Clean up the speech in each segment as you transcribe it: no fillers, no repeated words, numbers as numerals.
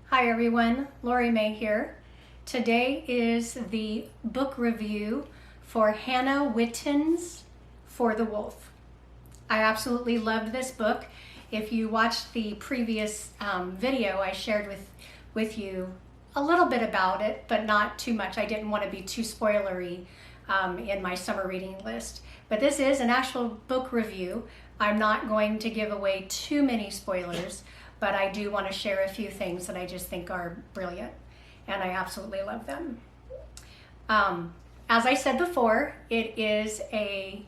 Hi everyone, Lori May here. Today is the book review for Hannah Whitten's For the Wolf. I absolutely loved this book. If you watched the previous video, I shared with you a little bit about it, but not too much. I didn't want to be too spoilery in my summer reading list. But this is an actual book review. I'm not going to give away too many spoilers, but I do want to share a few things that I just think are brilliant, and I absolutely love them. As I said before, it is a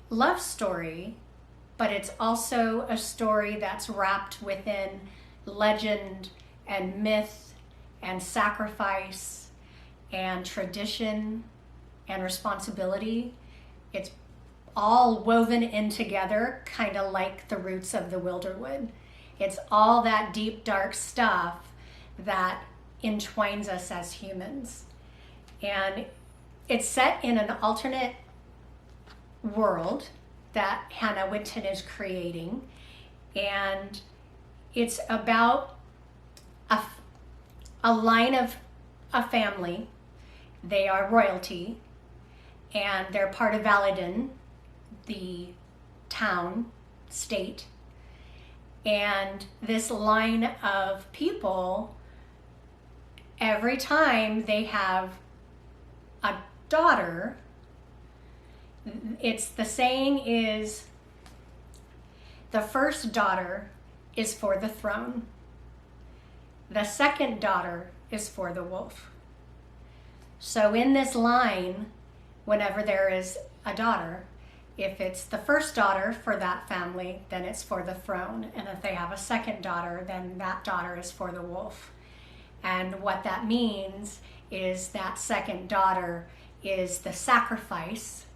love story, but it's also a story that's wrapped within legend and myth and sacrifice and tradition and responsibility. It's all woven in together, kind of like the roots of the Wilderwood. It's all that deep, dark stuff that entwines us as humans. And it's set in an alternate world that Hannah Whitten is creating. And it's about a line of a family. They are royalty, and they're part of Whitten, the town, state. And this line of people, every time they have a daughter, it's the saying is, the first daughter is for the throne. The second daughter is for the wolf. So in this line, whenever there is a daughter, if it's the first daughter for that family, then it's for the throne. And if they have a second daughter, then that daughter is for the wolf. And what that means is that second daughter is the sacrifice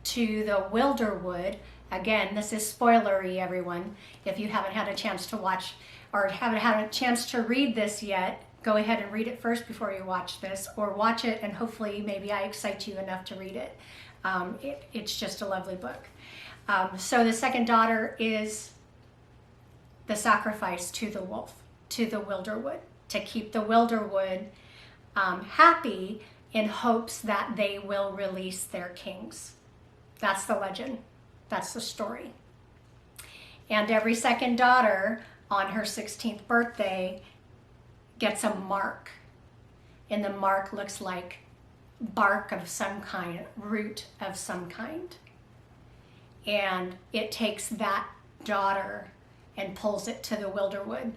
to the Wilderwood. Again, this is spoilery, everyone. If you haven't had a chance to watch or haven't had a chance to read this yet, go ahead and read it first before you watch this, or watch it and hopefully maybe I excite you enough to read it. It's just a lovely book. So the second daughter is the sacrifice to the wolf, to the Wilderwood, to keep the Wilderwood happy in hopes that they will release their kings. That's the legend. That's the story. And every second daughter on her 16th birthday gets a mark. And the mark looks like bark of some kind, root of some kind. And it takes that daughter and pulls it to the Wilderwood.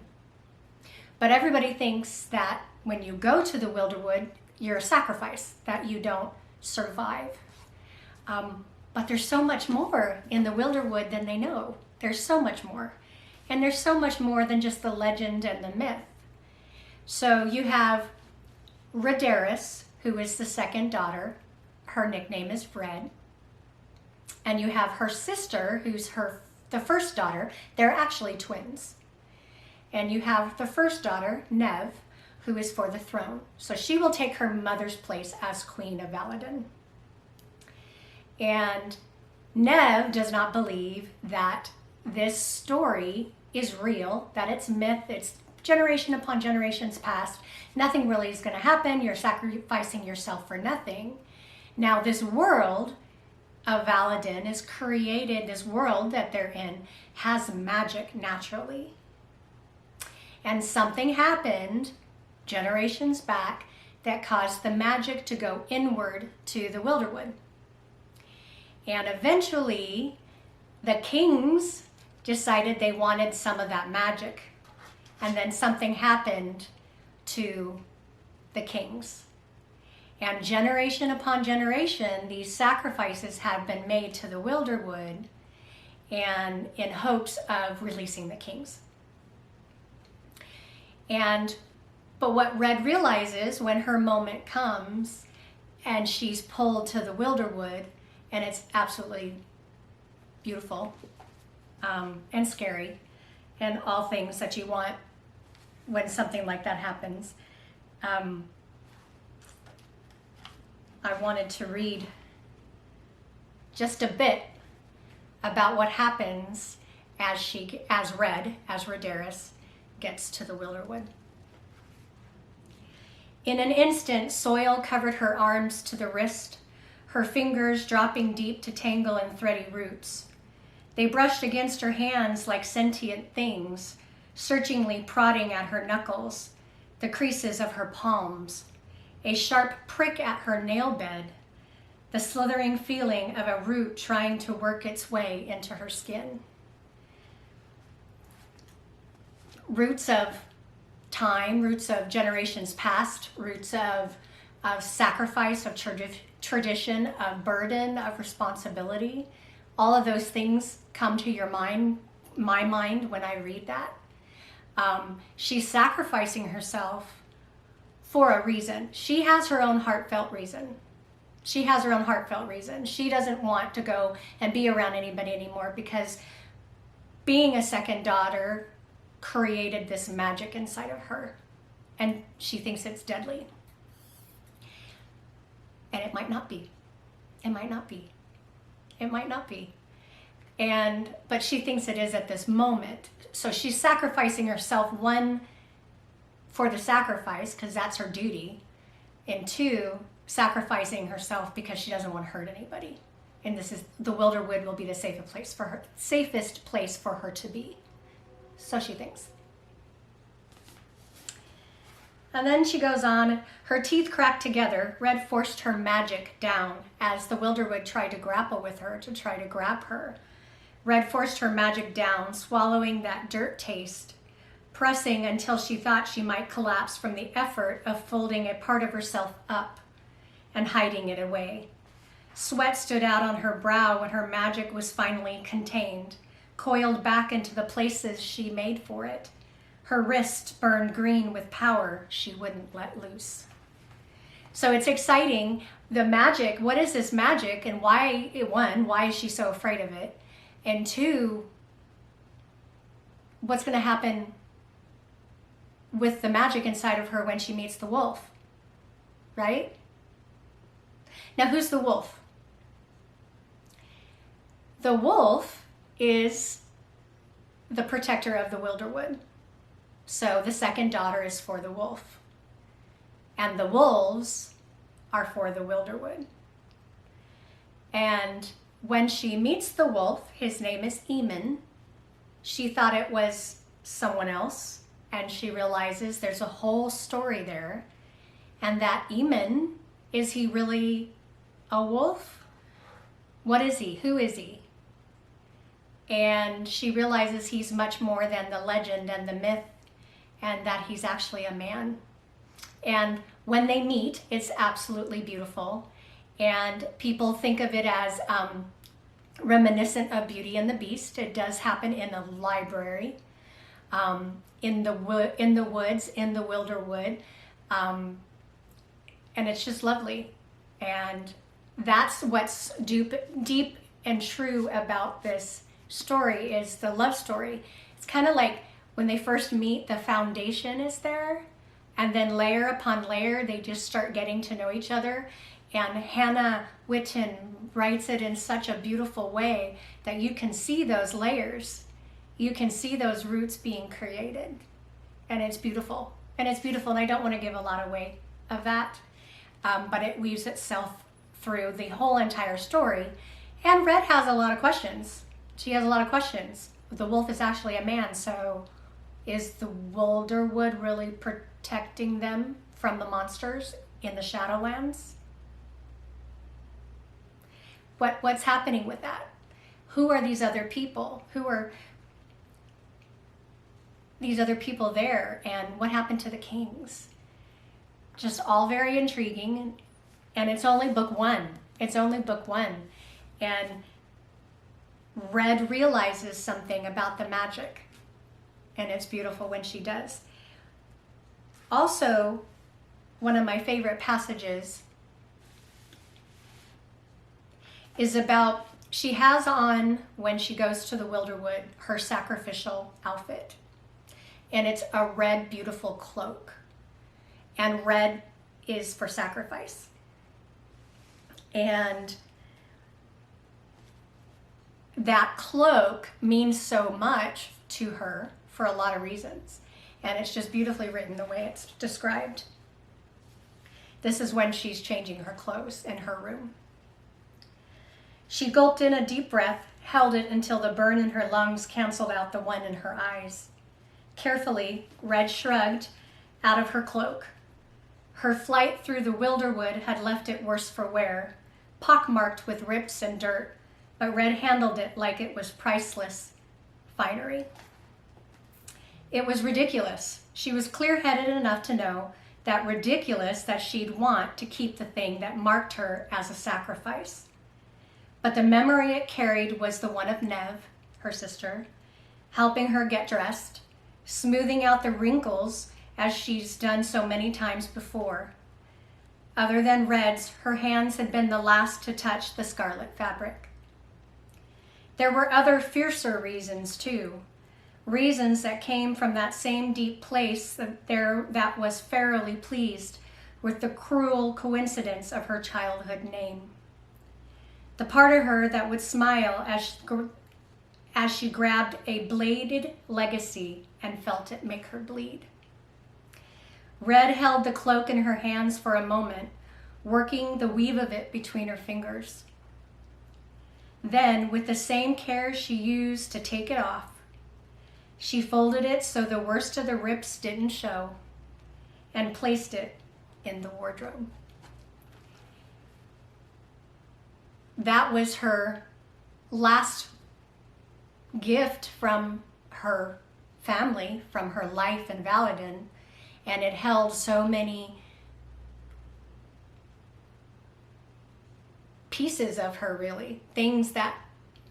But everybody thinks that when you go to the Wilderwood, you're a sacrifice, that you don't survive. But there's so much more in the Wilderwood than they know. There's so much more. And there's so much more than just the legend and the myth. So you have Rhaedaris, who is the second daughter. Her nickname is Red. And you have her sister, who's the first daughter. They're actually twins. And you have the first daughter, Nev, who is for the throne. So she will take her mother's place as Queen of Whitten. And Nev does not believe that this story is real, that it's myth, it's generation upon generations past. Nothing really is going to happen. You're sacrificing yourself for nothing. Now this world of Whitten is created, this world that they're in has magic naturally. And something happened generations back that caused the magic to go inward to the Wilderwood. And eventually the kings decided they wanted some of that magic. And then something happened to the kings. And generation upon generation, these sacrifices have been made to the Wilderwood, and in hopes of releasing the kings. But what Red realizes when her moment comes and she's pulled to the Wilderwood, and it's absolutely beautiful and scary, and all things that you want when something like that happens. I wanted to read just a bit about what happens as Rhaedaris gets to the Wilderwood. In an instant, soil covered her arms to the wrist, her fingers dropping deep to tangle in thready roots. They brushed against her hands like sentient things, searchingly prodding at her knuckles, the creases of her palms, a sharp prick at her nail bed, the slithering feeling of a root trying to work its way into her skin. Roots of time, roots of generations past, roots of sacrifice, of tradition, of burden, of responsibility. All of those things come to your mind, my mind, when I read that. She's sacrificing herself for a reason. She has her own heartfelt reason. She has her own heartfelt reason. She doesn't want to go and be around anybody anymore because being a second daughter created this magic inside of her, and she thinks it's deadly. And it might not be. It might not be. It might not be. But she thinks it is at this moment. So she's sacrificing herself, one, for the sacrifice, because that's her duty, and two, sacrificing herself because she doesn't want to hurt anybody. And this is, the Wilderwood will be the safest place for her to be. So she thinks. And then she goes on, her teeth cracked together. Red forced her magic down as the Wilderwood tried to grapple with her, to try to grab her. Red forced her magic down, swallowing that dirt taste, pressing until she thought she might collapse from the effort of folding a part of herself up and hiding it away. Sweat stood out on her brow when her magic was finally contained, coiled back into the places she made for it. Her wrist burned green with power she wouldn't let loose. So it's exciting. The magic, what is this magic, and why, one, why is she so afraid of it? And two, what's going to happen with the magic inside of her when she meets the wolf, right? Now, who's the wolf? The wolf is the protector of the Wilderwood. So the second daughter is for the wolf. And the wolves are for the Wilderwood. And when she meets the wolf, his name is Eamon, she thought it was someone else, and she realizes there's a whole story there, and that Eamon, is he really a wolf? What is he? Who is he? And she realizes he's much more than the legend and the myth, and that he's actually a man. And when they meet, it's absolutely beautiful. And people think of it as reminiscent of Beauty and the Beast. It does happen in a library, in the woods, in the Wilderwood. And it's just lovely. And that's what's deep and true about this story, is the love story. It's kind of like when they first meet, the foundation is there, and then layer upon layer, they just start getting to know each other. And Hannah Whitten writes it in such a beautiful way that you can see those layers. You can see those roots being created. And it's beautiful. And it's beautiful, and I don't want to give a lot away of that. But it weaves itself through the whole entire story. And Red has a lot of questions. She has a lot of questions. The wolf is actually a man, so is the Wilderwood really protecting them from the monsters in the Shadowlands? What's happening with that? Who are these other people? Who are these other people there? And what happened to the kings? Just all very intriguing. And it's only book one. It's only book one. And Red realizes something about the magic. And it's beautiful when she does. Also, one of my favorite passages is about, she has on, when she goes to the Wilderwood, her sacrificial outfit. And it's a red, beautiful cloak. And red is for sacrifice. And that cloak means so much to her for a lot of reasons. And it's just beautifully written the way it's described. This is when she's changing her clothes in her room. She gulped in a deep breath, held it until the burn in her lungs canceled out the one in her eyes. Carefully, Red shrugged out of her cloak. Her flight through the Wilderwood had left it worse for wear, pockmarked with rips and dirt, but Red handled it like it was priceless finery. It was ridiculous. She was clear-headed enough to know that ridiculous that she'd want to keep the thing that marked her as a sacrifice. But the memory it carried was the one of Nev, her sister, helping her get dressed, smoothing out the wrinkles as she's done so many times before. Other than Red's, her hands had been the last to touch the scarlet fabric. There were other fiercer reasons too, reasons that came from that same deep place that was fairly pleased with the cruel coincidence of her childhood name. The part of her that would smile as she grabbed a bladed legacy and felt it make her bleed. Red held the cloak in her hands for a moment, working the weave of it between her fingers. Then, with the same care she used to take it off, she folded it so the worst of the rips didn't show and placed it in the wardrobe. That was her last gift from her family, from her life in Valadin, and it held so many pieces of her, really, things that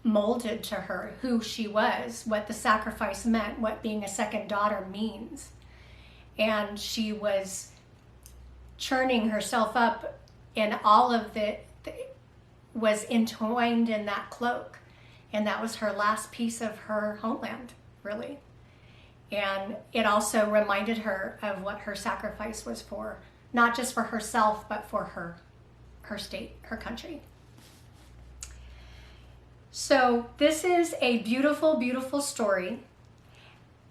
molded to her who she was, what the sacrifice meant, what being a second daughter means. And she was churning herself up, and all of it was entwined in that cloak. And that was her last piece of her homeland, really. And it also reminded her of what her sacrifice was for, not just for herself, but for her state, her country. So this is a beautiful, beautiful story,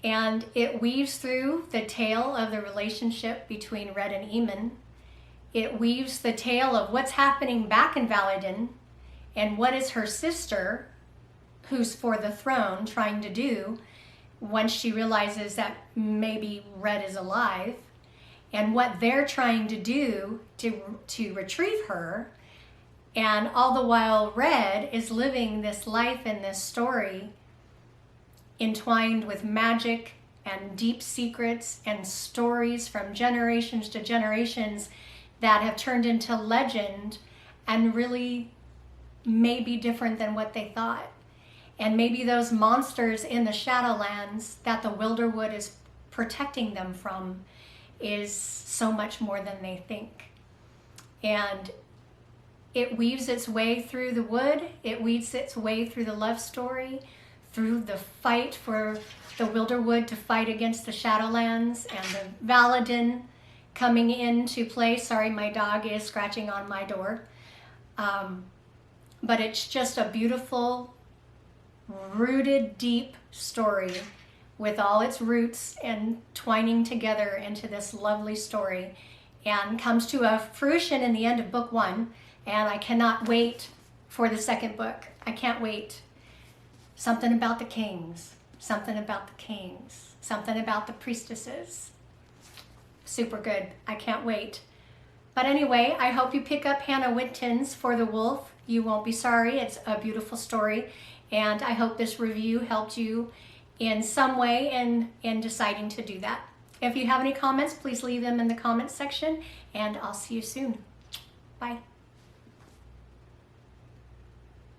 and it weaves through the tale of the relationship between Red and Eamon. It weaves the tale of what's happening back in Valadin and what is her sister, who's for the throne, trying to do once she realizes that maybe Red is alive, and what they're trying to do to retrieve her. And all the while, Red is living this life in this story entwined with magic and deep secrets and stories from generations to generations that have turned into legend and really may be different than what they thought. And maybe those monsters in the Shadowlands that the Wilderwood is protecting them from is so much more than they think. And it weaves its way through the wood, it weaves its way through the love story, through the fight for the Wilderwood to fight against the Shadowlands, and the Valadin coming into play. Sorry, my dog is scratching on my door. But it's just a beautiful, rooted, deep story with all its roots and twining together into this lovely story, and comes to a fruition in the end of book 1. And I cannot wait for the second book. I can't wait. Something about the kings, something about the kings, something about the priestesses. Super good. I can't wait. But anyway, I hope you pick up Hannah Whitten's For the Wolf. You won't be sorry. It's a beautiful story. And I hope this review helped you in some way in deciding to do that. If you have any comments, please leave them in the comments section, and I'll see you soon. Bye.